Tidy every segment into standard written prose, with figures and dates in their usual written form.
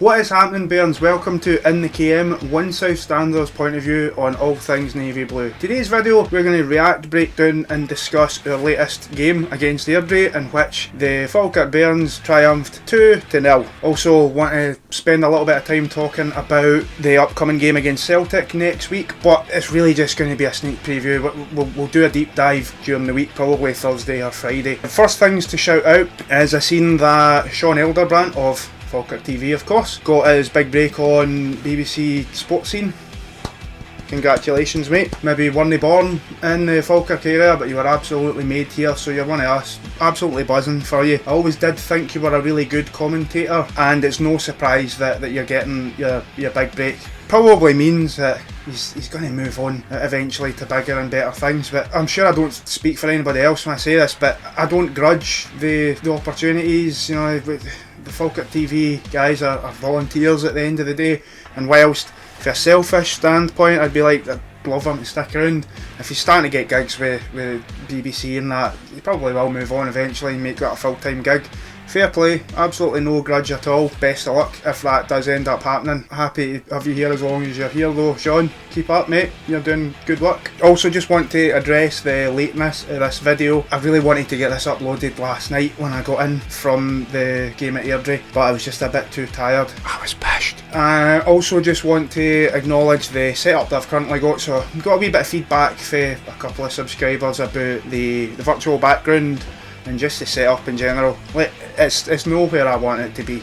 What is happening, Bairns? Welcome to In the KM, one South Standers point of view on all things navy blue. Today's video we're going to react, break down and discuss our latest game against Airdrie, in which the Falkirk Bairns triumphed 2-0. Also want to spend a little bit of time talking about the upcoming game against Celtic next week, but it's really just going to be a sneak preview. We'll do a deep dive during the week, probably Thursday or Friday. The first things to shout out is I seen that Sean Elderbrandt of Falkirk TV, of course, got his big break on BBC Sports Scene. Congratulations, mate. Maybe you weren't born in the Falkirk area, but you were absolutely made here, so you're one of us. Absolutely buzzing for you. I always did think you were a really good commentator, and it's no surprise that you're getting your big break. Probably means that he's going to move on eventually to bigger and better things, but I'm sure I don't speak for anybody else when I say this, but I don't grudge the opportunities. You know, the Falkirk TV guys are volunteers at the end of the day, and whilst from a selfish standpoint I'd be like, I'd love him to stick around, if he's starting to get gigs with BBC and that, he probably will move on eventually and make that a full-time gig. Fair play, absolutely no grudge at all. Best of luck if that does end up happening. Happy to have you here as long as you're here though, Sean. Keep up, mate, you're doing good work. Also just want to address the lateness of this video. I really wanted to get this uploaded last night when I got in from the game at Airdrie, but I was just a bit too tired. I was pissed. I also just want to acknowledge the setup that I've currently got. So I've got a wee bit of feedback for a couple of subscribers about the virtual background and just the setup in general. Like, it's nowhere I want it to be.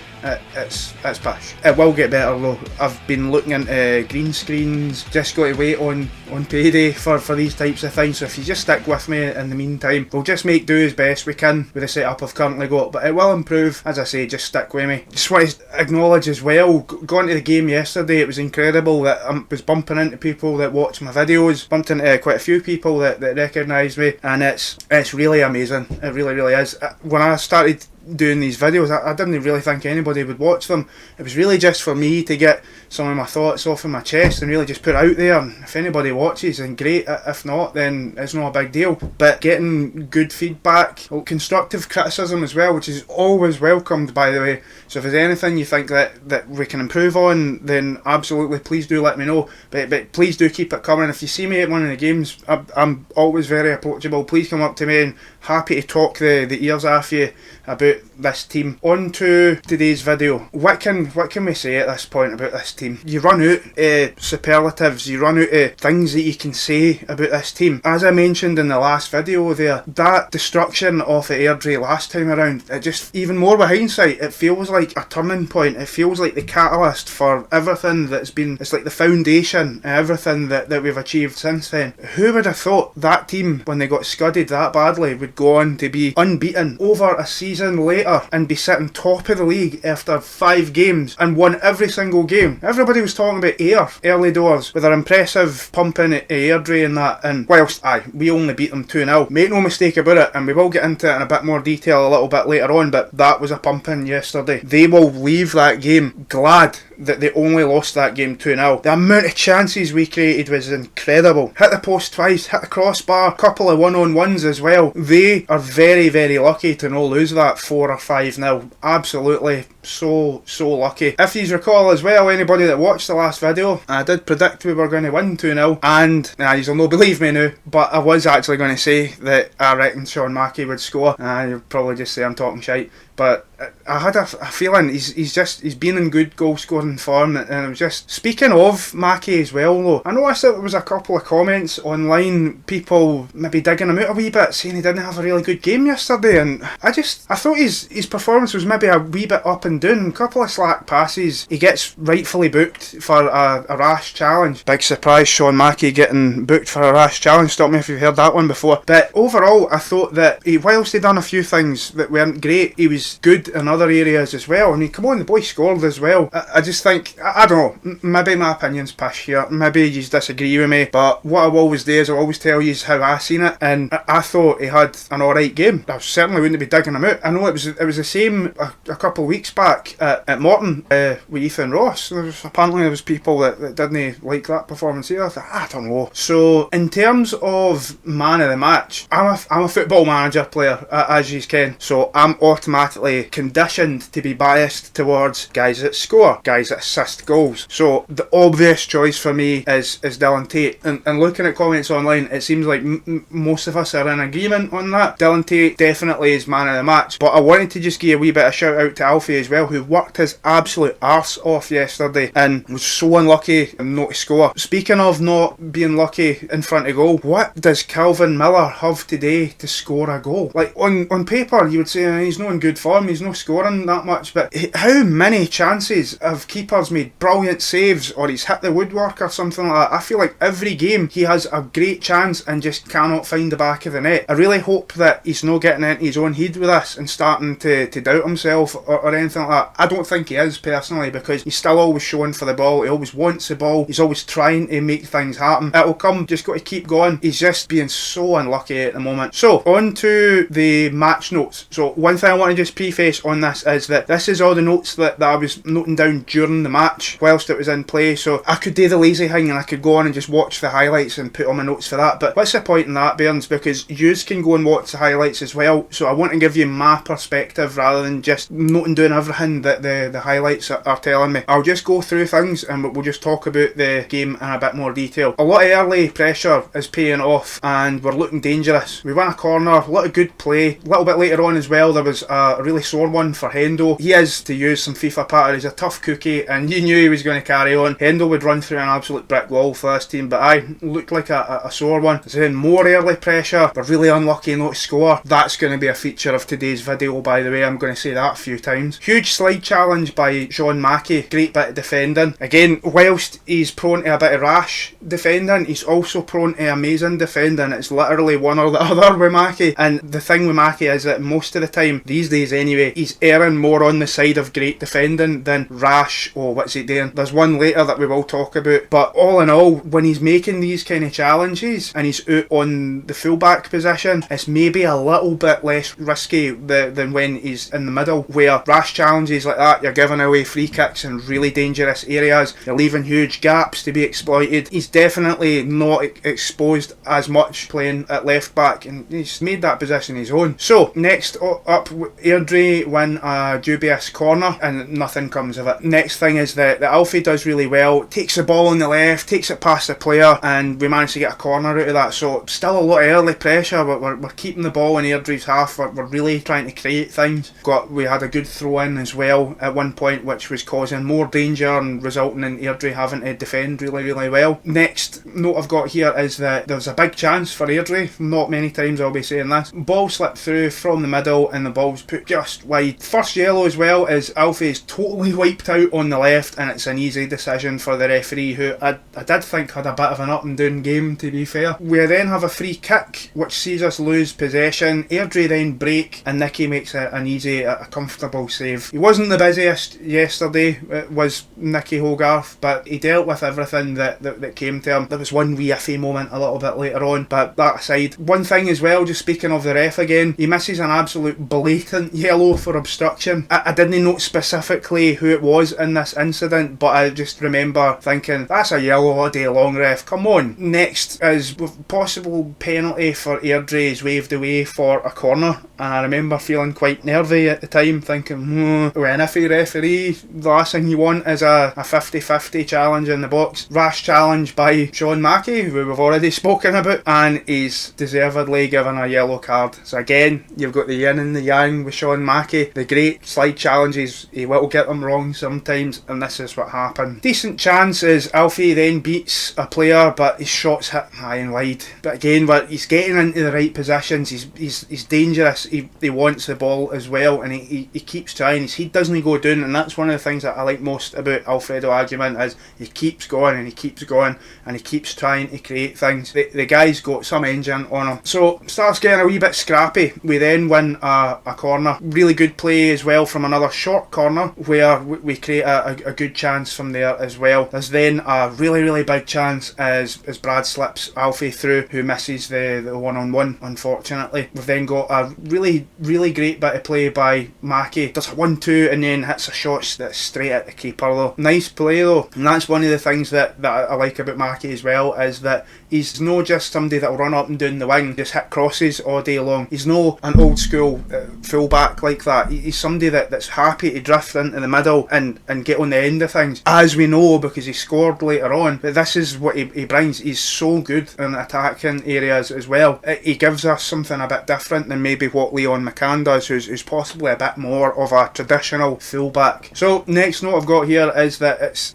It's pish. It will get better though. I've been looking into green screens, just got to wait on payday for these types of things, so if you just stick with me in the meantime, we'll just make do as best we can with the setup I've currently got, but it will improve. As I say, just stick with me. Just want to acknowledge as well, going to the game yesterday, it was incredible that I was bumping into people that watch my videos, bumped into quite a few people that recognised me, and it's really amazing. It really is. When I started doing these videos, I didn't really think anybody would watch them. It was really just for me to get some of my thoughts off of my chest and really just put it out there, and if anybody watches, then great. If not, then it's not a big deal. But getting good feedback, constructive criticism as well, which is always welcomed, by the way. So if there's anything you think that we can improve on, then absolutely please do let me know, but please do keep it coming. If you see me at one of the games, I'm always very approachable. Please come up to me, and happy to talk the ears off you about this team. On to today's video. What can we say at this point about this team? You run out of superlatives, you run out of things that you can say about this team. As I mentioned in the last video there, that destruction off at Airdrie last time around, it just, even more with hindsight, it feels like a turning point. It feels like the catalyst for everything that's been, it's like the foundation of everything that we've achieved since then. Who would have thought that team, when they got scudded that badly, would go on to be unbeaten over a season later and be sitting top of the league after 5 games and won every single game? Everybody was talking about Ayr early doors with their impressive pumping at Airdrie and that, and whilst we only beat them 2-0, make no mistake about it, and we will get into it in a bit more detail a little bit later on, but that was a pumping yesterday. They will leave that game glad that they only lost that game 2-0. The amount of chances we created was incredible. Hit the post twice, hit the crossbar, couple of one-on-ones as well. They are very, very lucky to not lose that 4 or 5-0. Absolutely so lucky. If you recall as well, anybody that watched the last video, I did predict we were going to win 2-0, and you'll not believe me now, but I was actually going to say that I reckon Sean Mackey would score. You'll probably just say I'm talking shite, but I had a feeling he's been in good goal scoring form, and it was just, speaking of Mackey as well though, I noticed that there was a couple of comments online, people maybe digging him out a wee bit, saying he didn't have a really good game yesterday, and I thought his performance was maybe a wee bit up and down. A couple of slack passes, he gets rightfully booked for a rash challenge. Big surprise, Sean Mackey getting booked for a rash challenge. Stop me if you've heard that one before. But overall, I thought that whilst he'd done a few things that weren't great, he was good in other areas as well. I mean, come on, the boy scored as well. I just think, I don't know, maybe my opinion's pish here, maybe you disagree with me, but what I always do is I always tell you how I seen it, and I thought he had an alright game. I certainly wouldn't be digging him out. I know it was the same a couple of weeks back at Morton with Ethan Ross. Apparently there was people that didn't like that performance either. I don't know. So in terms of man of the match, I'm a football manager player, as you can, so I'm automatically conditioned to be biased towards guys that score, guys that assist goals. So the obvious choice for me is Dylan Tait, and looking at comments online, it seems like most of us are in agreement on that. Dylan Tait definitely is man of the match, but I wanted to just give a wee bit of shout out to Alfie as well, who worked his absolute arse off yesterday and was so unlucky not to score. Speaking of not being lucky in front of goal, what does Calvin Miller have today to score a goal? Like, on paper you would say he's not in good form, he's not scoring that much, but how many chances have keepers made brilliant saves, or he's hit the woodwork or something like that? I feel like every game he has a great chance and just cannot find the back of the net. I really hope that he's not getting into his own head with this and starting to doubt himself or anything like that. I don't think he is, personally, because he's still always showing for the ball, he always wants the ball, he's always trying to make things happen. It'll come, just got to keep going. He's just being so unlucky at the moment. So, on to the match notes. So, one thing I want to just preface on this is that this is all the notes that I was noting down during the match whilst it was in play, so I could do the lazy thing and I could go on and just watch the highlights and put on my notes for that, but what's the point in that, Bairns? Because yous can go and watch the highlights as well, so I want to give you my perspective rather than just noting down everything that the highlights are telling me. I'll just go through things and we'll just talk about the game in a bit more detail. A lot of early pressure is paying off and we're looking dangerous. We won a corner, a lot of good play. A little bit later on as well, there was a really sore one for Hendo. He is, to use some FIFA patter, he's a tough cookie, and you knew he was going to carry on. Hendo would run through an absolute brick wall for this team, but I looked like a sore one. There's then more early pressure, we're really unlucky not to score. That's going to be a feature of today's video, by the way, I'm going to say that a few times. Huge slide challenge by Sean Mackey, great bit of defending. Again, whilst he's prone to a bit of rash defending, he's also prone to amazing defending. It's literally one or the other with Mackey, and the thing with Mackey is that most of the time, these days anyway, he's erring more on the side of great defending than rash. Oh, what's he doing? There's one later that we will talk about, but all in all, when he's making these kind of challenges and he's out on the fullback position, it's maybe a little bit less risky than when he's in the middle, where rash challenges like that, you're giving away free kicks in really dangerous areas, you're leaving huge gaps to be exploited. He's definitely not exposed as much playing at left back, and he's made that position his own. So next up, Airdrie win a dubious corner and nothing comes of it. Next thing is that Alfie does really well, takes the ball on the left, takes it past the player, and we managed to get a corner out of that. So still a lot of early pressure, but we're keeping the ball in Airdrie's half. We're really trying to create things. We had a good throw in as well at one point, which was causing more danger and resulting in Airdrie having to defend really well. Next note I've got here is that there was a big chance for Airdrie. Not many times I'll be saying this. Ball slipped through from the middle and the ball's put just wide. First yellow as well, is Alfie is totally wiped out on the left, and it's an easy decision for the referee, who I did think had a bit of an up and down game, to be fair. We then have a free kick which sees us lose possession. Airdrie then break and Nicky makes an easy, a comfortable save. He wasn't the busiest yesterday, it was Nicky Hogarth, but he dealt with everything that came to him. There was one wee iffy moment a little bit later on, but that aside, one thing as well, just speaking of the ref again, he misses an absolute blatant yellow for obstruction. I didn't note specifically who it was in this incident, but I just remember thinking, that's a yellow all day long, ref, come on. Next is possible penalty for Airdrie is waved away for a corner, and I remember feeling quite nervy at the time, thinking, when if a referee, the last thing you want is a 50-50 challenge in the box. Rash challenge by Sean Mackey, who we've already spoken about, and he's deservedly given a yellow card. So again, you've got the yin and the yang with Sean Mackey. The great slide challenges, he will get them wrong sometimes, and this is what happened. Decent chance is Alfie then beats a player, but his shot's hit high and wide. But again, he's getting into the right positions, he's dangerous, he wants the ball as well, and he keeps trying, his heat doesn't go down, and that's one of the things that I like most about Alfredo Argument, is he keeps going and he keeps going and he keeps trying to create things. The guy's got some engine on him. So starts getting a wee bit scrappy. We then win a corner. Really good play as well from another short corner where we create a good chance from there as well. There's then a really big chance as Brad slips Alfie through, who misses the one-on-one, unfortunately. We've then got a really great bit of play by Mackie. Does a 1-2 and then hits a shot that's straight at the keeper though. Nice play though, and that's one of the things that I like about Mackie as well, is that he's no just somebody that'll run up and down the wing, just hit crosses all day long. He's no an old school full-back like that. He's somebody that's happy to drift into the middle and get on the end of things, as we know because he scored later on. But this is what he brings. He's so good in attacking areas as well. He gives us something a bit different than maybe what Leon McCann does, who's possibly a bit more of a traditional full-back. So next note I've got here is that it's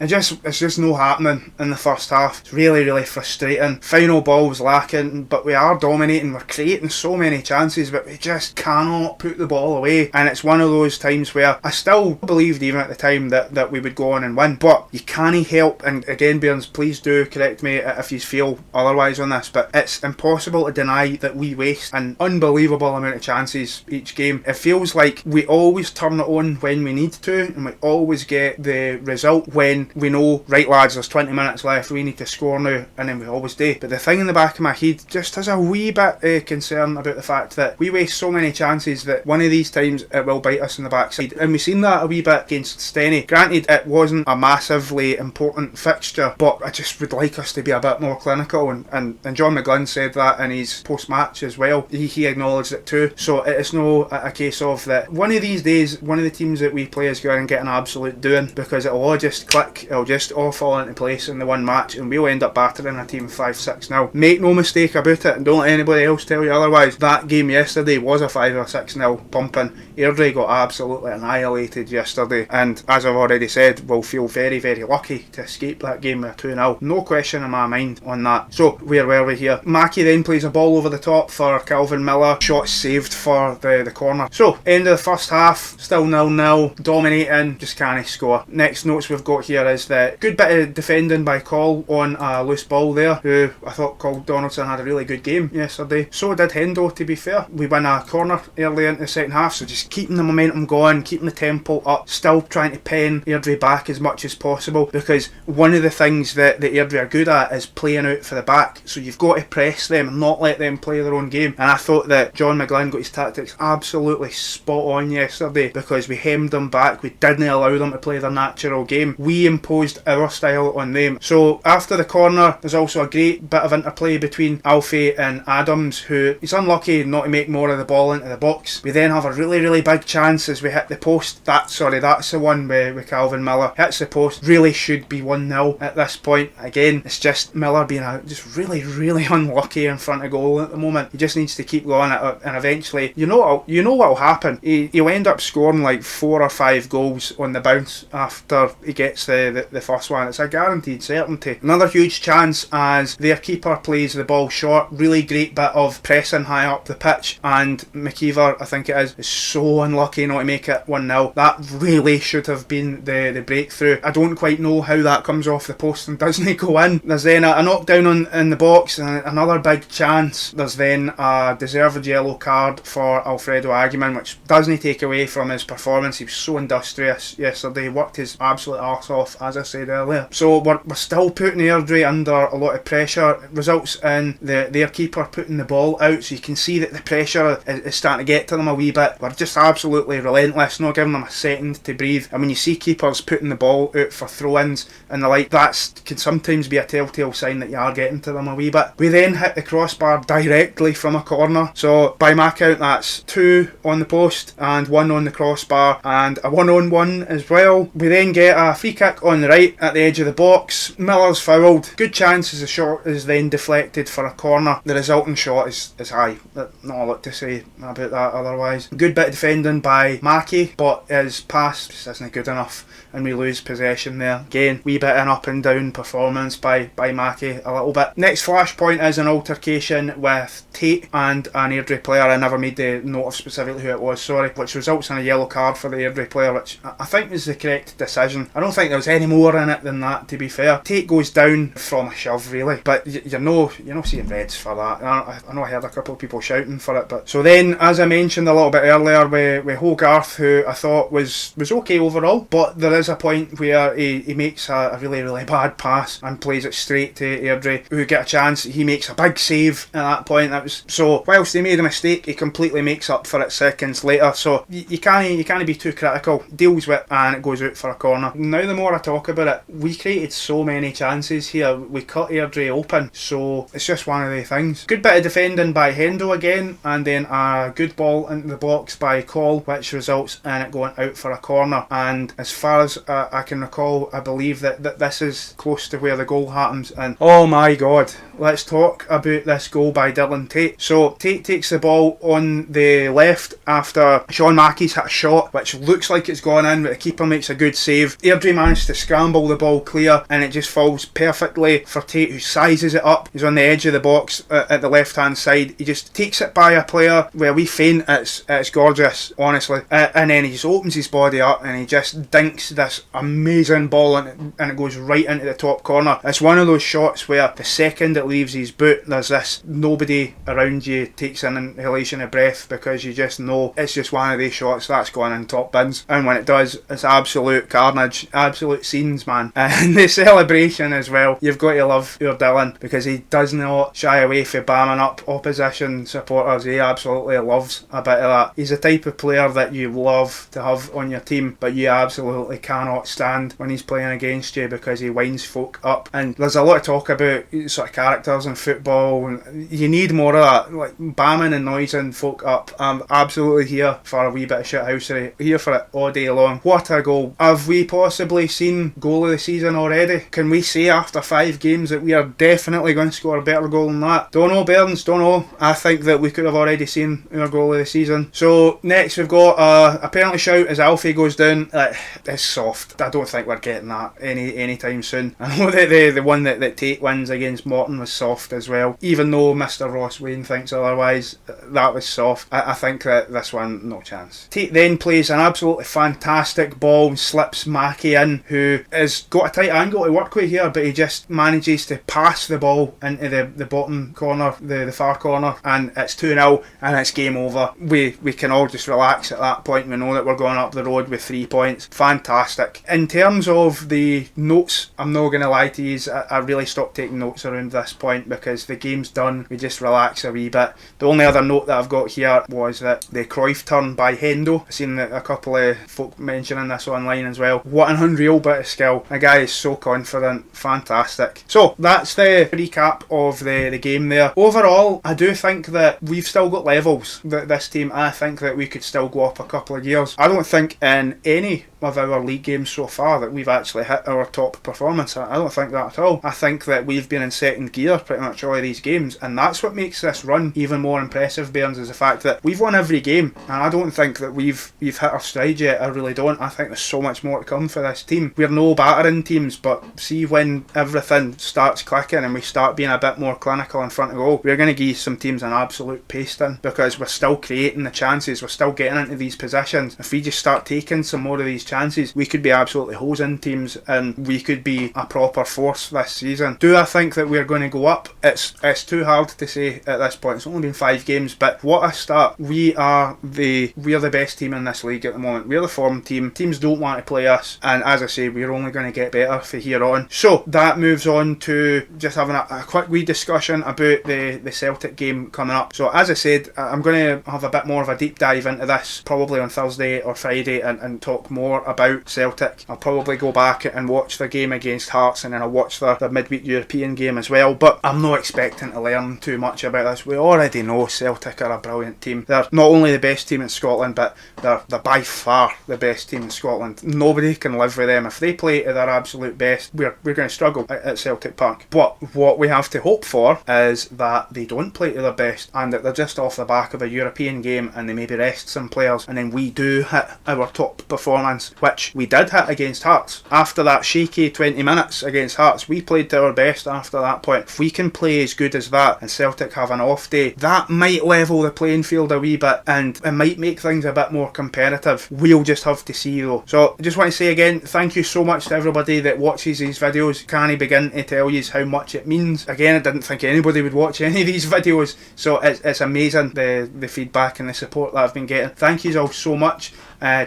just no happening in the first half. It's really frustrating. Final ball's lacking, but we are dominating. We're creating so many chances, but we just cannot put the ball away. And it's one of those times where I still believed even at the time that we would go on and win, but you can't help, and again Bairns, please do correct me if you feel otherwise on this, but it's impossible to deny that we waste an unbelievable amount of chances each game. It feels like we always turn it on when we need to, and we always get the result when we know, right lads, there's 20 minutes left, we need to score now, and then we always do. But the thing in the back of my head just has a wee bit concern about the fact that we waste so many chances that one of these times it will bite us in the backside, and we've seen that a wee bit against Steny. Granted, it wasn't a massively important fixture, but I just would like us to be a bit more clinical, and John McGlynn said that in his post-match as well. He acknowledged it too, so it's no a case of that one of these days one of the teams that we play is going to get an absolute doing, because it'll all just click, it'll just all fall into place in the one match, and we'll end up battering a team 5-6-0. Make no mistake about it, and don't let anybody else tell you otherwise. That game yesterday was a 5 or 6-0 pumping. Airdrie got absolutely annihilated yesterday, and as I've already said, we'll feel very lucky to escape that game with a 2-0. No question in my mind on that. So where were we here? Mackie then plays a ball over the top for Calvin Miller. Shot saved for the corner. So end of the first half, still 0-0, dominating, just can't score. Next notes we've got here is that good bit of defending by Cole on a loose ball there, who I thought Cole Donaldson had a really good game yesterday. So did Hendo, to be fair. We win a corner early into the second half, so just keeping the momentum going, keeping the tempo up, still trying to pen Airdrie back as much as possible, because one of the things that the Airdrie are good at is playing out for the back, so you've got to press them and not let them play their own game. And I thought that John McGlynn got his tactics absolutely spot on yesterday, because we hemmed them back, we didn't allow them to play their natural game, we imposed our style on them. So after the corner there's also a great bit of interplay between Alfie and Adams, who is unlucky not to make more of the ball into the box. We then have a really big chance as we hit the post. That's the one with Calvin Miller. Hits the post, really should be 1-0 at this point. Again, it's just Miller being just really unlucky in front of goal at the moment. He just needs to keep going at it, and eventually, you know what'll happen. He'll end up scoring like 4 or 5 goals on the bounce after he gets the first one. It's a guaranteed certainty. Another huge chance as their keeper plays the ball short. Really great bit of pressing high up the pitch, and McKeever, I think it is so unlucky not to make it 1-0. That really should have been the breakthrough. I don't quite know how that comes off the post and doesn't go in. There's then a knockdown in the box and another big chance. There's then a deserved yellow card for Alfredo Aguiman, which doesn't take away from his performance. He was so industrious yesterday, worked his absolute arse off, as I said earlier. So we're still putting Airdrie under a lot of pressure. It results in their keeper putting the ball out, so you can see that the pressure is starting to get to them a wee bit. We're just absolutely relentless, not giving them a second to breathe. And when you see keepers putting the ball out for throw-ins and the like, that can sometimes be a telltale sign that you are getting to them a wee bit. We then hit the crossbar directly from a corner, so by my count that's 2 on the post and 1 on the crossbar, and a 1-on-1 as well. We then get a free kick on the right at the edge of the box. Miller's fouled. Good chance as the shot is then deflected for a corner. The resulting shot is high. Not a lot to say about that otherwise. Good bit of defending by Mackie, but his pass just isn't good enough, and we lose possession there. Again, wee bit an up and down performance by Mackie a little bit. Next flashpoint is an altercation with Tait and an Airdrie player. I never made the note of specifically who it was, sorry, which results in a yellow card for the Airdrie player, which I think was the correct decision. I don't think there was any more in it than that, to be fair. Tait goes down from a shove, really, but you're no seeing reds for that. I know I heard a couple of people shouting for it, but so then, as I mentioned a little bit earlier, with Hogarth, who I thought was okay overall, but but there is a point where he makes a really bad pass and plays it straight to Airdrie, who get a chance. He makes a big save at that point. That was so. Whilst he made a mistake, he completely makes up for it seconds later. So you can't be too critical. Deals with it and it goes out for a corner. Now the more I talk about it, we created so many chances here. We cut Airdrie open, so it's just one of the things. Good bit of defending by Hendo again, and then a good ball into the box by Call, which results in it going out for a corner. And as far as I can recall, I believe that this is close to where the goal happens. And oh my god, let's talk about this goal by Dylan Tait. So Tait takes the ball on the left after Sean Mackey's hit a shot which looks like it's gone in, but the keeper makes a good save. Airdrie managed to scramble the ball clear and it just falls perfectly for Tait, who sizes it up. He's on the edge of the box at the left hand side. He just takes it by a player where we faint. It's gorgeous, honestly. And then he just opens his body up and he just dinks this amazing ball and it goes right into the top corner. It's one of those shots where the second it leaves his boot, there's this nobody around you takes an inhalation of breath, because you just know it's just one of these shots that's going in top bins. And when it does, it's absolute carnage, absolute scenes, man. And the celebration as well, you've got to love your Dylan, because he does not shy away from bamming up opposition supporters. He absolutely loves a bit of that. He's the type of player that you love to have on your team, but you absolutely cannot stand when he's playing against you, because he winds folk up. And there's a lot of talk about sort of characters in football, and you need more of that, like bamming and noising folk up. I'm absolutely here for a wee bit of shithousery, here for it all day long. What a goal. Have we possibly seen goal of the season already? Can we say after 5 games that we are definitely going to score a better goal than that? Don't know, Bairns, don't know. I think that we could have already seen our goal of the season. So next we've got a penalty shout as Alfie goes down. It's soft. I don't think we're getting that anytime soon. I know that the one that Tait wins against Morton was soft as well, even though Mr. Ross Wayne thinks otherwise. That was soft. I think that this one, no chance. Tait then plays an absolutely fantastic ball and slips Mackey in, who has got a tight angle to work with here, but he just manages to pass the ball into the bottom corner, the far corner, and it's 2-0 and it's game over. We can all just relax at that point. We know that we're going up the road with 3 points. Fantastic. In terms of the notes, I'm not going to lie to you, I really stopped taking notes around this point because the game's done. We just relax a wee bit. The only other note that I've got here was that the Cruyff turn by Hendo. I've seen a couple of folk mentioning this online as well. What an unreal bit of skill. The guy is so confident. Fantastic. So that's the recap of the game there. Overall, I do think that we've still got levels. This team, I think that we could still go up a couple of gears. I don't think in any of our league games so far that we've actually hit our top performance. I don't think that at all. I think that we've been in second gear pretty much all of these games, and that's what makes this run even more impressive, Bairns, is the fact that we've won every game, and I don't think that we've hit our stride yet. I really don't. I think there's so much more to come for this team. We're no battering teams, but see when everything starts clicking and we start being a bit more clinical in front of goal, we're going to give some teams an absolute pasting, because we're still creating the chances, we're still getting into these positions. If we just start taking some more of these chances, we could be absolutely hosing teams and we could be a proper force this season. Do I think that we're going to go up? It's too hard to say at this point. It's only been 5 games, but what a start. We're the best team in this league at the moment. We're the form team. Teams don't want to play us, and as I say, we're only going to get better from here on. So that moves on to just having a quick wee discussion about the Celtic game coming up. So as I said, I'm going to have a bit more of a deep dive into this probably on Thursday or Friday and talk more about Celtic. I'll probably go back and watch the game against Hearts, and then I'll watch the midweek European game as well, but I'm not expecting to learn too much about this. We already know Celtic are a brilliant team. They're not only the best team in Scotland, but they're by far the best team in Scotland. Nobody can live with them. If they play to their absolute best, we're going to struggle at Celtic Park. But what we have to hope for is that they don't play to their best, and that they're just off the back of a European game and they maybe rest some players, and then we do hit our top performance, which we did hit against Hearts. After that shaky 20 minutes against Hearts, we played to our best after that point. If we can play as good as that and Celtic have an off day, that might level the playing field a wee bit and it might make things a bit more competitive. We'll just have to see though. So I just want to say again, thank you so much to everybody that watches these videos. Can't begin to tell you how much it means. Again, I didn't think anybody would watch any of these videos, so it's amazing the feedback and the support that I've been getting. Thank you all so much.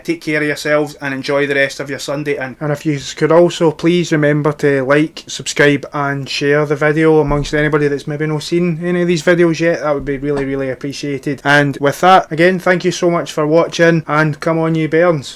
Take care of yourselves and enjoy the rest of your Sunday. And if you could also please remember to like, subscribe and share the video amongst anybody that's maybe not seen any of these videos yet, that would be really appreciated. And with that, again, thank you so much for watching, and come on you Bairns.